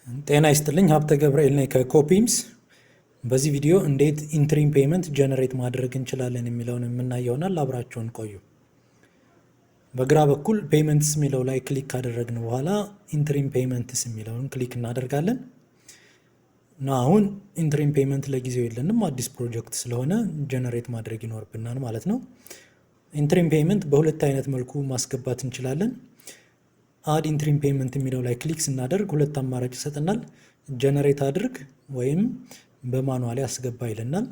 ጤና ይስጥልኝ ሀብተ ገብርኤል ነኝ ከኮፒምስ። በዚህ ቪዲዮ እንዴት ኢንትሪም ፔመንት ጀነሬት ማድረግ እንችላለን የሚለውን የምናይ ይሆናል። አብራችሁን ቆዩ። በግራ በኩል ፔመንትስ የሚለው ላይ ክሊክ ካደረግን በኋላ ኢንትሪም ፔመንትስ የሚለውን ክሊክ እናደርጋለን። አሁን ኢንትሪም ፔመንት ለጊዜው የለንም፣ አዲስ ፕሮጀክት ስለሆነ ጀነሬት ማድረግ ይኖርብናል ማለት ነው። ኢንትሪም ፔመንት በሁለት አይነት መልኩ ማስገባት እንችላለን። አድ ኢንትሪም ፔመንት የሚለው ላይ ክሊክ ስናደርግ ሁለት አማራጭ ይሰጠናል። ጀነሬት አድርግ ወይም በማኑዋል ያስገባ ይለናል።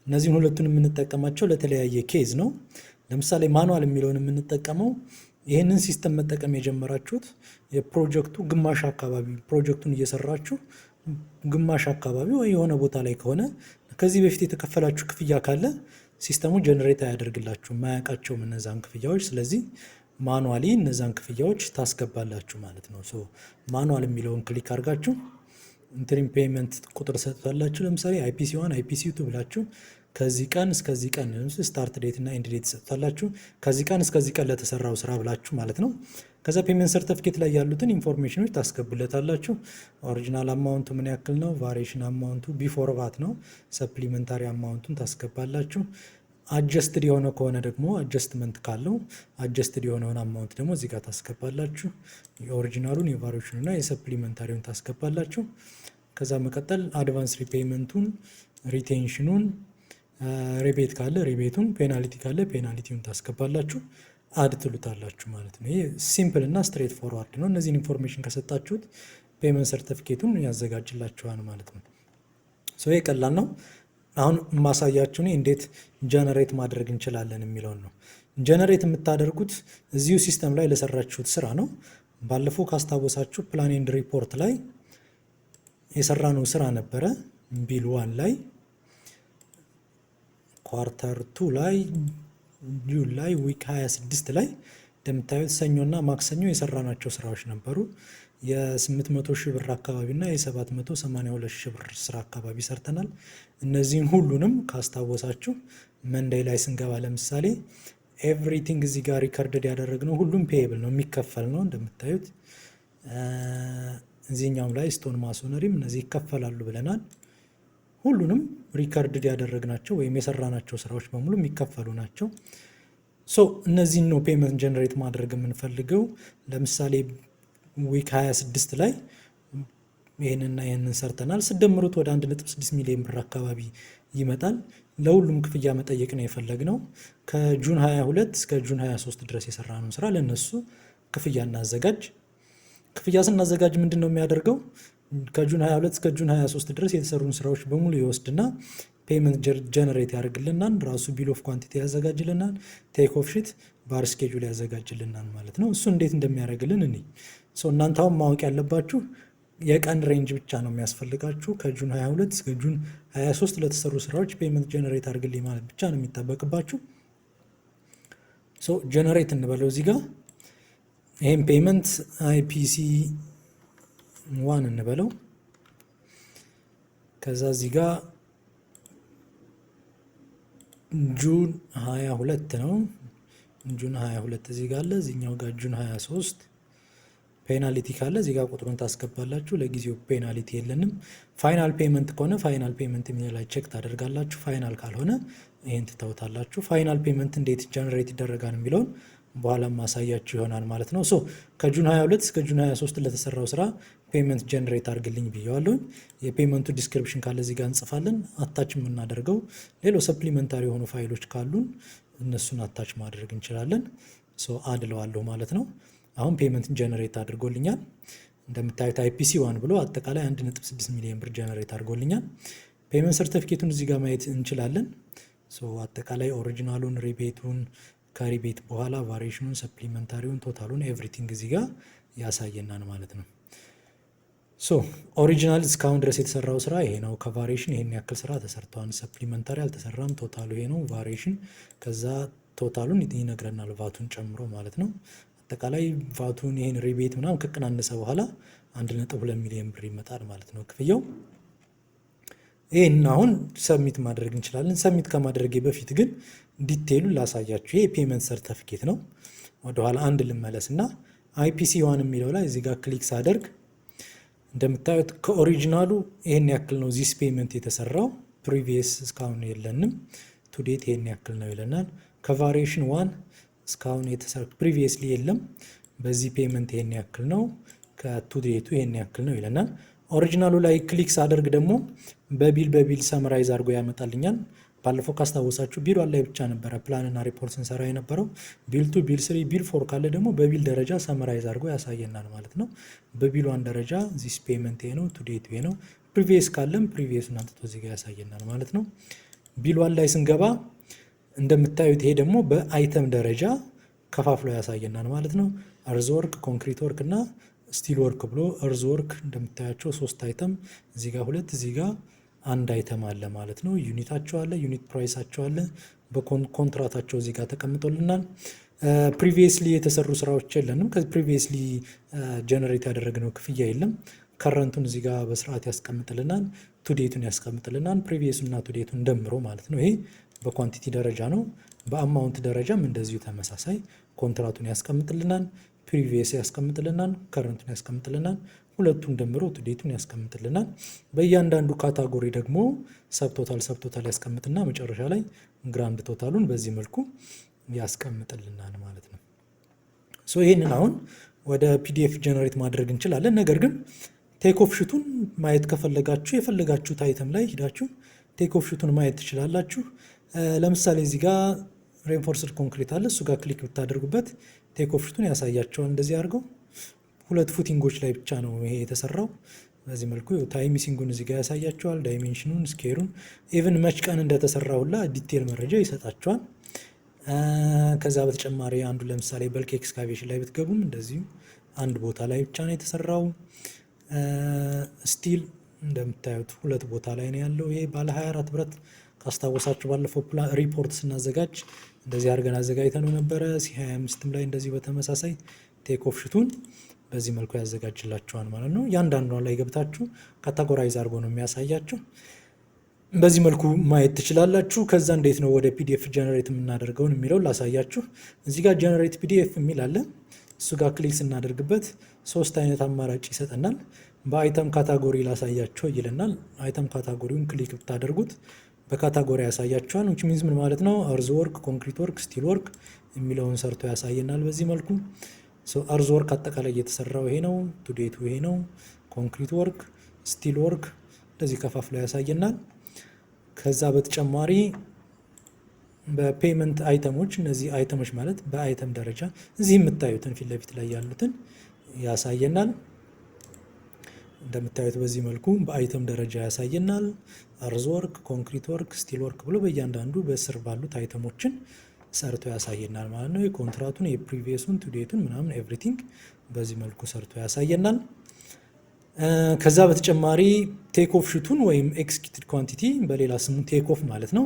እነዚህን ሁለቱን የምንጠቀማቸው ለተለያየ ኬዝ ነው። ለምሳሌ ማኑዋል የሚለውን የምንጠቀመው ይህንን ሲስተም መጠቀም የጀመራችሁት የፕሮጀክቱ ግማሽ አካባቢ ፕሮጀክቱን እየሰራችሁ ግማሽ አካባቢ ወይ የሆነ ቦታ ላይ ከሆነ ከዚህ በፊት የተከፈላችሁ ክፍያ ካለ ሲስተሙ ጀነሬት አያደርግላችሁ የማያውቃቸውም እነዛን ክፍያዎች። ስለዚህ ማኑዋሊ እነዛን ክፍያዎች ታስገባላችሁ ማለት ነው። ማኑዋል የሚለውን ክሊክ አድርጋችሁ ኢንትሪም ፔመንት ቁጥር ሰጥቷላችሁ። ለምሳሌ IPC1 IPC2 ብላችሁ ከዚህ ቀን እስከዚህ ቀን ስታርት ዴት እና ኤንድ ዴት ሰጥቷላችሁ። ከዚህ ቀን እስከዚህ ቀን ለተሰራው ስራ ብላችሁ ማለት ነው። ከዛ ፔመንት ሰርቲፊኬት ላይ ያሉትን ኢንፎርሜሽኖች ታስገቡለታላችሁ። ኦሪጂናል አማውንቱ ምን ያክል ነው፣ ቫሪዬሽን አማውንቱ ቢፎር ቫት ነው፣ ሰፕሊመንታሪ አማውንቱን ታስገባላችሁ። አጀስትድ የሆነ ከሆነ ደግሞ አጀስትመንት ካለው አጀስትድ የሆነውን አማውንት ደግሞ እዚህ ጋር ታስገባላችሁ። የኦሪጂናሉን የቫሪዬሽኑን እና የሰፕሊመንታሪውን ታስገባላችሁ። ከዛ መቀጠል አድቫንስ ሪፔይመንቱን፣ ሪቴንሽኑን፣ ሪቤት ካለ ሪቤቱን፣ ፔናልቲ ካለ ፔናልቲውን ታስገባላችሁ። አድ ትሉታላችሁ ማለት ነው። ይሄ ሲምፕል እና ስትሬት ፎርዋርድ ነው። እነዚህን ኢንፎርሜሽን ከሰጣችሁት ፔመንት ሰርቲፊኬቱን ያዘጋጅላችኋል ማለት ነው። ይሄ ቀላል ነው። አሁን ማሳያችሁ እንዴት ጀነሬት ማድረግ እንችላለን የሚለውን ነው። ጀነሬት የምታደርጉት እዚሁ ሲስተም ላይ ለሰራችሁት ስራ ነው። ባለፈው ካስታወሳችሁ ፕላን ኤንድ ሪፖርት ላይ የሰራነው ስራ ነበረ። ቢል 1 ላይ፣ ኳርተር 2 ላይ፣ ጁን ላይ፣ ዊክ 26 ላይ እንደምታዩት ሰኞና ማክሰኞ የሰራናቸው ስራዎች ነበሩ። የ800 ሺህ ብር አካባቢ እና የ782 ሺህ ብር ስራ አካባቢ ሰርተናል። እነዚህን ሁሉንም ካስታወሳችሁ መንዴይ ላይ ስንገባ ለምሳሌ ኤቭሪቲንግ እዚህ ጋር ሪከርድድ ያደረግነው ሁሉም ፔየብል ነው፣ የሚከፈል ነው። እንደምታዩት እዚህኛውም ላይ ስቶን ማሶነሪም እነዚህ ይከፈላሉ ብለናል። ሁሉንም ሪከርድድ ያደረግናቸው ወይም የሰራናቸው ስራዎች በሙሉ የሚከፈሉ ናቸው። እነዚህን ነው ፔመንት ጀነሬት ማድረግ የምንፈልገው። ለምሳሌ ዊክ 26 ላይ ይህንና ይህንን ሰርተናል። ስደምሩት ወደ 1.6 ሚሊዮን ብር አካባቢ ይመጣል። ለሁሉም ክፍያ መጠየቅ ነው የፈለግነው። ከጁን 22 እስከ ጁን 23 ድረስ የሰራነው ስራ ለነሱ ክፍያ እናዘጋጅ። ክፍያ ስናዘጋጅ ምንድን ነው የሚያደርገው? ከጁን 22 እስከ ጁን 23 ድረስ የተሰሩን ስራዎች በሙሉ ይወስድና ፔመንት ጀነሬት ያደርግልናል። ራሱ ቢል ኦፍ ኳንቲቲ ያዘጋጅልናል። ቴክ ኦፍ ሺት ባር ስኬጁል ያዘጋጅልናል ማለት ነው። እሱ እንዴት እንደሚያደርግልን እኔ እናንተ አሁን ማወቅ ያለባችሁ የቀን ሬንጅ ብቻ ነው የሚያስፈልጋችሁ። ከጁን 22 እስከ ጁን 23 ለተሰሩ ስራዎች ፔመንት ጀነሬት አድርግልኝ ማለት ብቻ ነው የሚጠበቅባችሁ። ጀነሬት እንበለው እዚህ ጋር። ይህም ፔመንት IPC1 እንበለው። ከዛ እዚህ ጋር ጁን 22 ነው። ጁን 22 እዚህ ጋር አለ። እዚህኛው ጋር ጁን 23 ፔናልቲ ካለ እዚህ ጋር ቁጥሩን ታስገባላችሁ። ለጊዜው ፔናልቲ የለንም። ፋይናል ፔመንት ከሆነ ፋይናል ፔመንት የሚለው ላይ ቼክ ታደርጋላችሁ። ፋይናል ካልሆነ ይሄን ትተውታላችሁ። ፋይናል ፔመንት እንዴት ጀነሬት ይደረጋል የሚለውን በኋላ ማሳያችሁ ይሆናል ማለት ነው። ከጁን 22 እስከ ጁን 23 ለተሰራው ስራ ፔመንት ጀነሬት አድርግልኝ ብየዋለሁ። የፔመንቱ ዲስክሪፕሽን ካለ እዚህ ጋር እንጽፋለን። አታች የምናደርገው ሌሎች ሰፕሊመንታሪ የሆኑ ፋይሎች ካሉን እነሱን አታች ማድረግ እንችላለን። አድለዋለሁ ማለት ነው። አሁን ፔመንት ጀነሬት አድርጎልኛል። እንደምታዩት IPC1 ብሎ አጠቃላይ 1.6 ሚሊዮን ብር ጀነሬት አድርጎልኛል። ፔመንት ሰርቲፊኬቱን እዚህ ጋር ማየት እንችላለን። አጠቃላይ ኦሪጂናሉን፣ ሪቤቱን፣ ከሪቤት በኋላ ቫሪዬሽኑን፣ ሰፕሊመንታሪውን፣ ቶታሉን ኤቭሪቲንግ እዚህ ጋር ያሳየናል ማለት ነው። ኦሪጂናል እስካሁን ድረስ የተሰራው ስራ ይሄ ነው። ከቫሪዬሽን ይሄን ያክል ስራ ተሰርተዋል። ሰፕሊመንታሪ አልተሰራም። ቶታሉ ይሄ ነው። ቫሪዬሽን ከዛ ቶታሉን ይነግረናል ቫቱን ጨምሮ ማለት ነው። አጠቃላይ ቫቱን ይሄን ሪቤት ምናምን ከቀናነሰ በኋላ 1.2 ሚሊዮን ብር ይመጣል ማለት ነው ክፍያው። ይሄን አሁን ሰብሚት ማድረግ እንችላለን። ሰብሚት ከማድረጌ በፊት ግን ዲቴይሉን ላሳያችሁ። ይሄ ፔመንት ሰርቲፊኬት ነው። ወደኋላ አንድ ልመለስና IPC1 የሚለው ላይ እዚህ ጋር ክሊክ ሳደርግ እንደምታዩት ከኦሪጂናሉ ይሄን ያክል ነው ዚስ ፔመንት የተሰራው። ፕሪቪየስ እስካሁን የለንም። ቱ ዴት ይሄን ያክል ነው ይለናል። ከቫሪዬሽን 1 እስካሁን የተሰራ ፕሪቪየስሊ የለም። በዚህ ፔመንት ይሄን ያክል ነው፣ ከቱ ዴቱ ይሄን ያክል ነው ይለናል። ኦሪጂናሉ ላይ ክሊክ ሳደርግ ደግሞ በቢል ሰመራይዝ አድርጎ ያመጣልኛል። ባለፈው ካስታወሳችሁ ቢል 1 ላይ ብቻ ነበረ ፕላንና ሪፖርት ስንሰራ የነበረው። ቢል 2 ቢል 3 ቢል 4 ካለ ደግሞ በቢል ደረጃ ሰመራይዝ አድርጎ ያሳየናል ማለት ነው። በቢል 1 ደረጃ ዚስ ፔመንት ይሄ ነው፣ ቱ ዴት ይሄ ነው። ፕሪቪየስ ካለም ፕሪቪየሱን አምጥቶ እዚህ ጋር ያሳየናል ማለት ነው። ቢል 1 ላይ ስንገባ እንደምታዩት ይሄ ደግሞ በአይተም ደረጃ ከፋፍሎ ያሳየናል ማለት ነው። እርዝ ወርክ፣ ኮንክሪት ወርክ እና ስቲል ወርክ ብሎ እርዝ ወርክ እንደምታያቸው 3 አይተም፣ እዚህ ጋር 2፣ እዚህ ጋር 1 አይተም አለ ማለት ነው። ዩኒታቸው አለ፣ ዩኒት ፕራይሳቸው አለ፣ በኮንትራታቸው እዚህ ጋር ተቀምጦልናል። ፕሪቪየስሊ የተሰሩ ስራዎች የለንም። ከዚህ ፕሪቪየስሊ ጀነሬት ያደረግነው ክፍያ የለም። ከረንቱን እዚህ ጋር በስርዓት ያስቀምጥልናል፣ ቱዴቱን ያስቀምጥልናል። ፕሪቪየሱን እና ቱዴቱን ደምሮ ማለት ነው። ይሄ በኳንቲቲ ደረጃ ነው። በአማውንት ደረጃም እንደዚሁ ተመሳሳይ ኮንትራቱን ያስቀምጥልናል፣ ፕሪቪየስ ያስቀምጥልናል፣ ከረንቱን ያስቀምጥልናል። ሁለቱን ደምሮ ቱዴቱን ያስቀምጥልናል። በእያንዳንዱ ካታጎሪ ደግሞ ሰብቶታል ያስቀምጥና መጨረሻ ላይ ግራንድ ቶታሉን በዚህ መልኩ ያስቀምጥልናል ማለት ነው። ይህንን አሁን ወደ ፒዲኤፍ ጀነሬት ማድረግ እንችላለን። ነገር ግን ቴክ ኦፍ ሹቱን ማየት ከፈለጋችሁ የፈለጋችሁት አይተም ላይ ሂዳችሁ ቴክ ኦፍ ሹቱን ማየት ትችላላችሁ። ለምሳሌ እዚህ ጋር ሬንፎርስድ ኮንክሪት አለ። እሱ ጋር ክሊክ ብታደርጉበት ቴክ ኦፍ ሹቱን ያሳያቸዋል። እንደዚህ አድርገው 2 ፉቲንጎች ላይ ብቻ ነው ይሄ የተሰራው። በዚህ መልኩ ታይም ሚሲንጉን እዚህ ጋር ያሳያቸዋል። ዳይሜንሽኑን፣ ስኬሩን፣ ኢቭን መች ቀን እንደተሰራ ሁላ ዲቴል መረጃ ይሰጣቸዋል። ከዛ በተጨማሪ አንዱ ለምሳሌ በልክ ኤክስካቬሽን ላይ ብትገቡም እንደዚሁ አንድ ቦታ ላይ ብቻ ነው የተሰራው። ስቲል እንደምታዩት 2 ቦታ ላይ ነው ያለው። ይሄ ባለ 24 ብረት ካስታወሳችሁ ባለፈው ሪፖርት ስናዘጋጅ እንደዚህ አድርገን አዘጋጅተነው ነበረ። ሲ25ም ላይ እንደዚህ በተመሳሳይ ቴክ ኦፍ ሹቱን በዚህ መልኩ ያዘጋጅላችኋል ማለት ነው። ያንዳንዷ ላይ ገብታችሁ ካታጎራይዝ አድርጎ ነው የሚያሳያችሁ። በዚህ መልኩ ማየት ትችላላችሁ። ከዛ እንዴት ነው ወደ ፒዲኤፍ ጀነሬት የምናደርገውን የሚለው ላሳያችሁ። እዚህ ጋር ጀነሬት ፒዲኤፍ የሚል አለ። እሱ ጋር ክሊክ ስናደርግበት 3 አይነት አማራጭ ይሰጠናል። በአይተም ካታጎሪ ላሳያችሁ ይለናል። አይተም ካታጎሪውን ክሊክ ብታደርጉት በካታጎሪ ያሳያችኋል። ዊች ሚንስ ምን ማለት ነው? እርዝ ወርክ፣ ኮንክሪት ወርክ፣ ስቲል ወርክ የሚለውን ሰርቶ ያሳየናል በዚህ መልኩ። እርዝ ወርክ አጠቃላይ የተሰራው ይሄ ነው፣ ቱዴቱ ይሄ ነው። ኮንክሪት ወርክ፣ ስቲል ወርክ እንደዚህ ከፋፍሎ ያሳየናል። ከዛ በተጨማሪ በፔመንት አይተሞች፣ እነዚህ አይተሞች ማለት በአይተም ደረጃ እዚህ የምታዩትን ፊት ለፊት ላይ ያሉትን ያሳየናል። እንደምታዩት በዚህ መልኩ በአይተም ደረጃ ያሳየናል። እርዝ ወርክ፣ ኮንክሪት ወርክ፣ ስቲል ወርክ ብሎ በእያንዳንዱ በስር ባሉት አይተሞችን ሰርቶ ያሳየናል ማለት ነው። የኮንትራቱን፣ የፕሪቪየሱን፣ ቱዴቱን ምናምን ኤቭሪቲንግ በዚህ መልኩ ሰርቶ ያሳየናል። ከዛ በተጨማሪ ቴክ ኦፍ ሹቱን ወይም ኤክስኪዩትድ ኳንቲቲ በሌላ ስሙ ቴክ ኦፍ ማለት ነው።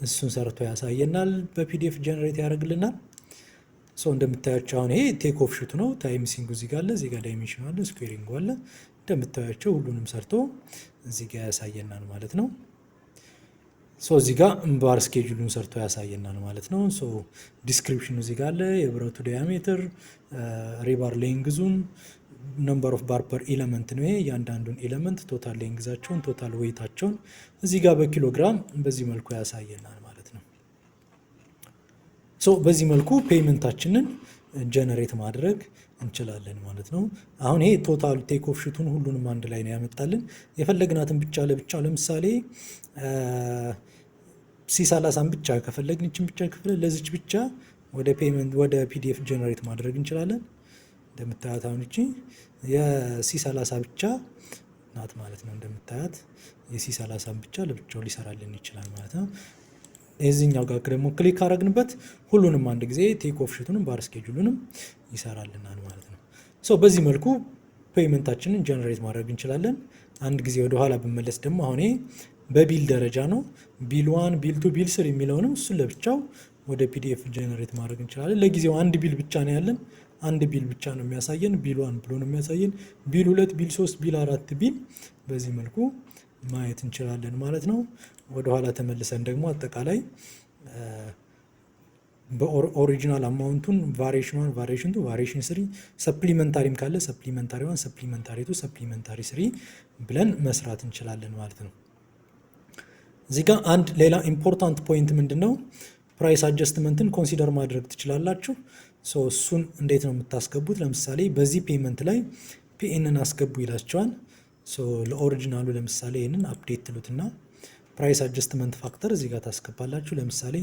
እሱን ሰርቶ ያሳየናል፣ በፒዲኤፍ ጀነሬት ያደርግልናል። እንደምታያቸው አሁን ይሄ ቴክ ኦፍ ሹት ነው። ታይም ሲንጉ እዚህ ጋር አለ፣ እዚህ ጋር ዳይሜንሽን አለ፣ ስኩዌሪንግ አለ። እንደምታያቸው ሁሉንም ሰርቶ እዚህ ጋር ያሳየናል ማለት ነው። እዚህ ጋር ባር ስኬጁሉን ሰርቶ ያሳየናል ማለት ነው። ዲስክሪፕሽኑ እዚህ ጋር አለ፣ የብረቱ ዲያሜትር፣ ሪባር ሌንግዙን፣ ነምበር ኦፍ ባር ፐር ኤለመንት ነው። ይሄ እያንዳንዱን ኤለመንት ቶታል ሌንግዛቸውን፣ ቶታል ዌይታቸውን እዚህ ጋር በኪሎግራም በዚህ መልኩ ያሳየናል ማለት ነው። በዚህ መልኩ ፔይመንታችንን ጀነሬት ማድረግ እንችላለን ማለት ነው። አሁን ይሄ ቶታል ቴክ ኦፍ ሹቱን ሁሉንም አንድ ላይ ነው ያመጣልን። የፈለግናትን ብቻ ለብቻ ለምሳሌ ሲ30 ብቻ ከፈለግን እችን ብቻ ከፈለግን ለዚች ብቻ ወደ ፔመንት ወደ ፒዲኤፍ ጀነሬት ማድረግ እንችላለን። እንደምታያት አሁን እቺ የሲ30 ብቻ ናት ማለት ነው። እንደምታያት የሲ30 ብቻ ለብቻው ሊሰራልን ይችላል ማለት ነው። የዚህኛው ጋር ደግሞ ክሊክ አረግንበት ሁሉንም አንድ ጊዜ ቴክ ኦፍ ሹቱንም ባር ስኬጁሉንም ይሰራልናል ማለት ነው። በዚህ መልኩ ፔይመንታችንን ጀነሬት ማድረግ እንችላለን። አንድ ጊዜ ወደ ኋላ ብመለስ ደግሞ አሁን በቢል ደረጃ ነው። ቢል 1 ቢል 2 ቢል 3 የሚለውንም እሱን ለብቻው ወደ ፒዲኤፍ ጀነሬት ማድረግ እንችላለን። ለጊዜው አንድ ቢል ብቻ ነው ያለን። አንድ ቢል ብቻ ነው የሚያሳየን። ቢል 1 ብሎ ነው የሚያሳየን። ቢል 2 ቢል 3 ቢል 4 ቢል በዚህ መልኩ ማየት እንችላለን ማለት ነው። ወደ ኋላ ተመልሰን ደግሞ አጠቃላይ በኦሪጂናል አማውንቱን ቫሪዬሽን 1 ቫሪዬሽን 2 ቫሪዬሽን 3 ሰፕሊመንታሪም ካለ ሰፕሊመንታሪ 1 ሰፕሊመንታሪ 2 ሰፕሊመንታሪ 3 ብለን መስራት እንችላለን ማለት ነው። እዚህ ጋር አንድ ሌላ ኢምፖርታንት ፖይንት ምንድነው? ፕራይስ አጀስትመንትን ኮንሲደር ማድረግ ትችላላችሁ። እሱን እንዴት ነው የምታስገቡት? ለምሳሌ በዚህ ፔመንት ላይ ፒኤንን አስገቡ ይላቸዋል። ለኦሪጂናሉ ለምሳሌ ይህንን አፕዴት ትሉትና ፕራይስ አጀስትመንት ፋክተር እዚህ ጋር ታስገባላችሁ። ለምሳሌ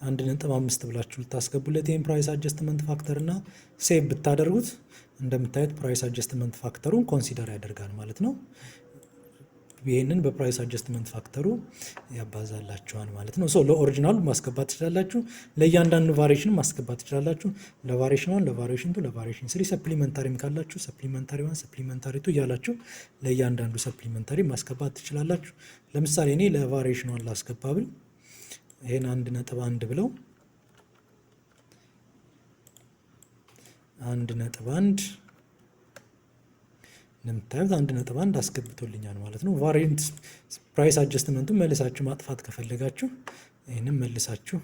1.5 ብላችሁ ልታስገቡለት ይህን ፕራይስ አጀስትመንት ፋክተር እና ሴቭ ብታደርጉት እንደምታዩት ፕራይስ አጀስትመንት ፋክተሩን ኮንሲደር ያደርጋል ማለት ነው። ይህንን በፕራይስ አጀስትመንት ፋክተሩ ያባዛላችኋል ማለት ነው። ለኦሪጂናሉ ማስገባት ትችላላችሁ። ለእያንዳንዱ ቫሪዬሽን ማስገባት ትችላላችሁ። ለቫሪዬሽን 1 ለቫሪዬሽን 2 ለቫሪዬሽን 3 ሰፕሊመንታሪም ካላችሁ ሰፕሊመንታሪ 1 ሰፕሊመንታሪ 2 እያላችሁ ለእያንዳንዱ ሰፕሊመንታሪ ማስገባት ትችላላችሁ። ለምሳሌ እኔ ለቫሪዬሽን 1 ላስገባ ብል ይሄን 1.1 ብለው 1.1 እንደምታዩት 1.1 አስገብቶልኛል ማለት ነው። ቫሪየንት ፕራይስ አጀስትመንቱን መልሳችሁ ማጥፋት ከፈለጋችሁ ይህንም መልሳችሁ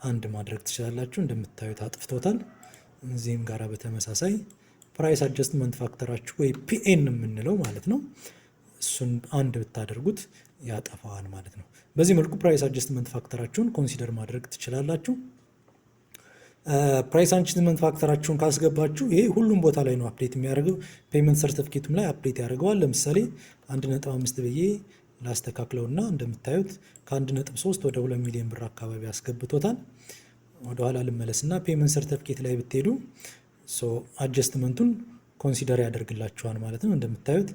አንድ ማድረግ ትችላላችሁ። እንደምታዩት አጥፍቶታል። እዚህም ጋራ በተመሳሳይ ፕራይስ አጀስትመንት ፋክተራችሁ ወይ ፒኤን የምንለው ማለት ነው እሱን አንድ ብታደርጉት ያጠፋዋል ማለት ነው። በዚህ መልኩ ፕራይስ አጀስትመንት ፋክተራችሁን ኮንሲደር ማድረግ ትችላላችሁ። ፕራይስ አጀስትመንት ፋክተራችሁን ካስገባችሁ ይሄ ሁሉም ቦታ ላይ ነው አፕዴት የሚያደርገው። ፔመንት ሰርቲፊኬቱም ላይ አፕዴት ያደርገዋል። ለምሳሌ 1.5 ብዬ ላስተካክለውና እንደምታዩት ከ1.3 ወደ 2 ሚሊዮን ብር አካባቢ አስገብቶታል። ወደኋላ ልመለስና ፔመንት ሰርቲፊኬት ላይ ብትሄዱ አጀስትመንቱን ኮንሲደር ያደርግላችኋል ማለት ነው። እንደምታዩት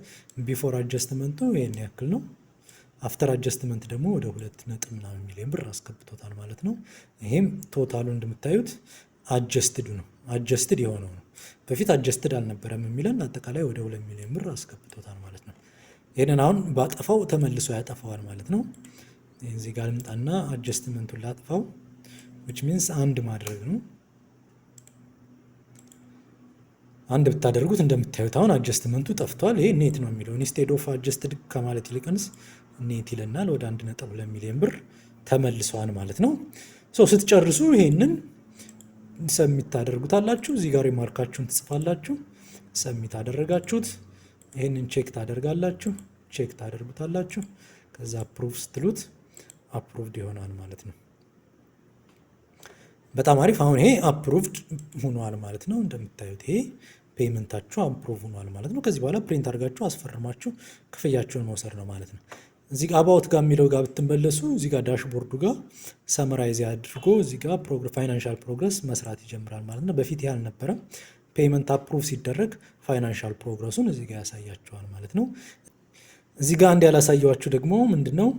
ቢፎር አጀስትመንቱ ይሄን ያክል ነው። አፍተር አጀስትመንት ደግሞ ወደ 2.9 ሚሊዮን ብር አስገብቶታል ማለት ነው። ይሄም ቶታሉ እንደምታዩት አጀስትድ ነው፣ አጀስትድ የሆነው ነው። በፊት አጀስትድ አልነበረም የሚለን አጠቃላይ ወደ 2 ሚሊዮን ብር አስገብቶታል ማለት ነው። ይሄንን አሁን ባጠፋው ተመልሶ ያጠፋዋል ማለት ነው። እዚህ ጋር ልምጣና አጀስትመንቱን ላጥፋው which means አንድ ማድረግ ነው። አንድ ብታደርጉት እንደምታዩት አሁን አጀስትመንቱ ጠፍቷል። ይሄ ኔት ነው የሚለው ኢንስቴድ ኦፍ አጀስትድ ከማለት ይልቅንስ ኔት ይለናል። ወደ 1.2 ሚሊዮን ብር ተመልሷል ማለት ነው። ስትጨርሱ ይሄንን ሰሚት ታደርጉታላችሁ። እዚህ ጋር ሪማርካችሁን ትጽፋላችሁ። ሰሚት አደረጋችሁት። ይሄንን ቼክ ታደርጋላችሁ። ቼክ ታደርጉታላችሁ። ከዛ አፕሩቭ ስትሉት አፕሩቭድ ይሆናል ማለት ነው። በጣም አሪፍ። አሁን ይሄ አፕሩቭድ ሆኗል ማለት ነው። እንደምታዩት ይሄ ፔመንታችሁ አፕሩቭ ሆኗል ማለት ነው። ከዚህ በኋላ ፕሪንት አድርጋችሁ አስፈርማችሁ ክፍያችሁን መውሰድ ነው ማለት ነው። እዚህ ጋር አባውት ጋር የሚለው ጋር ብትመለሱ እዚህ ጋር ዳሽቦርዱ ጋር ሰመራይዝ አድርጎ እዚህ ጋር ፋይናንሻል ፕሮግረስ መስራት ይጀምራል ማለት ነው። በፊት ይህ አልነበረም። ፔመንት አፕሩቭ ሲደረግ ፋይናንሻል ፕሮግረሱን እዚህ ጋር ያሳያችኋል ማለት ነው። እዚህ ጋር አንድ ያላሳያችሁ ደግሞ ምንድነው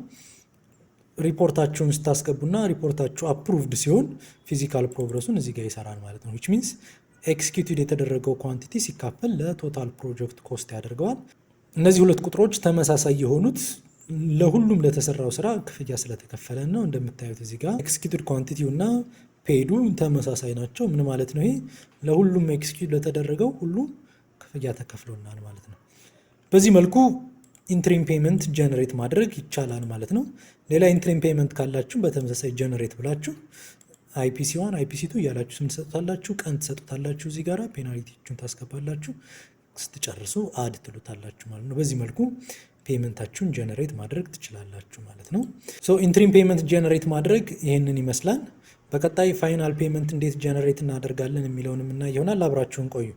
ሪፖርታችሁን ስታስገቡና ሪፖርታችሁ አፕሩቭድ ሲሆን ፊዚካል ፕሮግረሱን እዚህ ጋር ይሰራል ማለት ነው። which means ኤክስኪዩቲቭ የተደረገው ኳንቲቲ ሲካፈል ለቶታል ፕሮጀክት ኮስት ያደርገዋል። እነዚህ ሁለት ቁጥሮች ተመሳሳይ የሆኑት ለሁሉም ለተሰራው ስራ ክፍያ ስለተከፈለ ነው። እንደምታዩት እዚህ ጋር ኤክስኪዩቲቭ ኳንቲቲው እና ፔዱ ተመሳሳይ ናቸው። ምን ማለት ነው? ይሄ ለሁሉም ኤክስኪዩቲቭ ለተደረገው ሁሉ ክፍያ ተከፍሎናል ማለት ነው። በዚህ መልኩ ኢንትሪም ፔመንት ጀነሬት ማድረግ ይቻላል ማለት ነው። ሌላ ኢንትሪም ፔመንት ካላችሁ በተመሳሳይ ጀነሬት ብላችሁ አይፒሲ1 አይፒሲ2 እያላችሁ ስም ትሰጡታላችሁ፣ ቀን ትሰጡታላችሁ። እዚህ ጋር ፔናልቲዎችን ታስገባላችሁ። ስትጨርሱ አድ ትሉታላችሁ ማለት ነው። በዚህ መልኩ ፔመንታችሁን ጀነሬት ማድረግ ትችላላችሁ ማለት ነው። ኢንትሪም ፔመንት ጀነሬት ማድረግ ይህንን ይመስላል። በቀጣይ ፋይናል ፔመንት እንዴት ጀነሬት እናደርጋለን የሚለውን የምናይ ይሆናል። አብራችሁን ቆዩ።